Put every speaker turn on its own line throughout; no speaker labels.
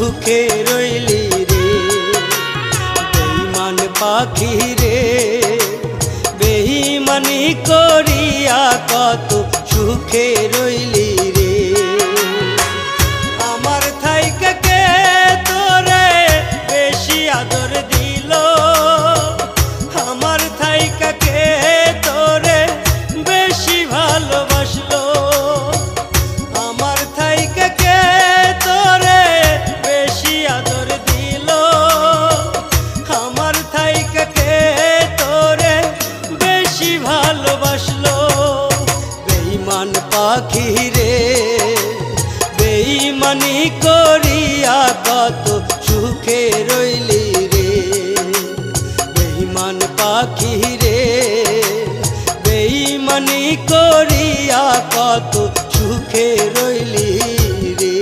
সুখে রইলি রে। বেঈমান পাখি রে, বেঈমানি করিয়া কত সুখে রইলি রে। আমার থাইকা কে তোরে বেশি আদর দিল, আমার থাইকা কে তোরে বেশি ভালোবাসলো, আমার থাইকা কে তোরে বেশি আদর দিল, আমার থাইকা কে তোরে বেশি ভালোবাসলো। বেঈমান পাখি রে, বেঈমানি করিয়া কত সুখে রইলি রে। বেঈমান পাখি রে, বেঈমানি করিয়া কত সুখে রইলি রে।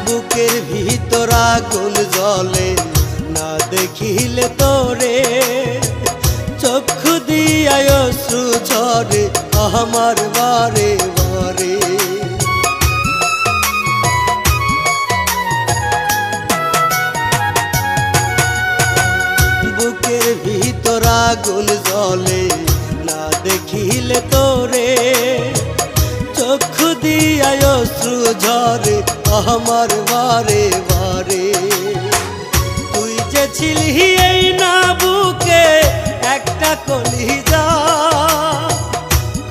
বুকের ভিতর আগুন জ্বলে না দেখিলে তোরে, চক্ষু দিয়ায় অশ্রু ঝরে আমার বারে বারে। বুকের ভিতর আগুন জ্বলে না দেখিলে তোরে, চক্ষু দিয়ায় অশ্রু ঝরে আমার বারে বারে। তুই যে ছিলি এই না বুকে একটা কলিজা,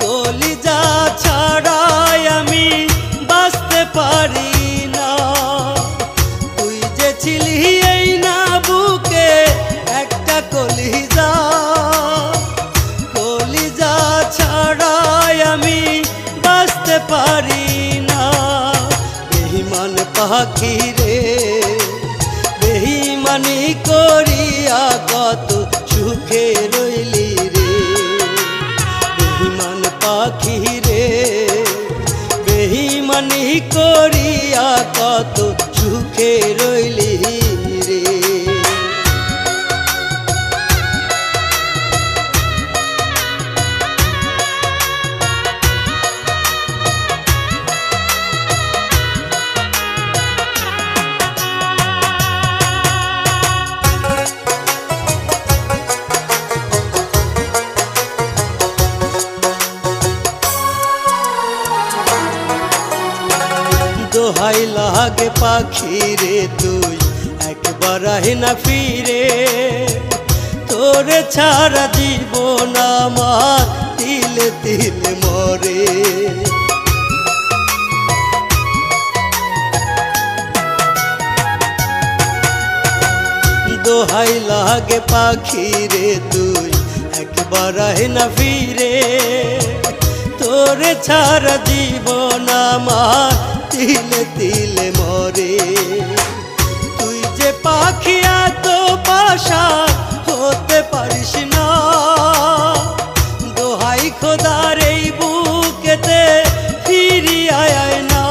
কলিজা ছাড়াই আমি বাঁচতে পারি না। তুই যে ছিলি এই না বুকে একটা কলিজা, কলিজা ছাড়াই আমি বাঁচতে পারি না। বেঈমান পাখি রে, বেঈমানি করিয়া কত সুখে রইলি রে। বেঈমান পাখি রে, বেঈমানি করিয়া কত সুখে রইলি রে। দোহাই লাগে পাখি রে, তুই একবার আহি না ফিরে, তোরে ছাড়া জীবন আমার তিলে তিলে মরে। দোহাই লাগে পাখি রে, তুই একবার আহি না ফিরে, তোরে ছাড়া জীবন আমার তিলে তিলে মরে। তুই যে পাখি এত পাশান হতে পারিস না, দোহাই খোদার এই বুকেতে ফিরিয়ে আয় না।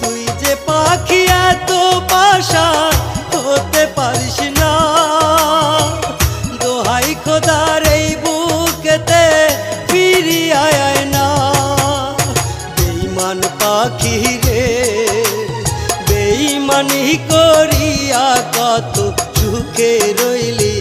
তুই যে পাখি এত পাশান হতে পারিস না, দোহাই খোদার এই বুকেতে ফিরিয়ে আয় না। বেঈমান পাখি রে, বেঈমানি করিয়া কত সুখে রইলি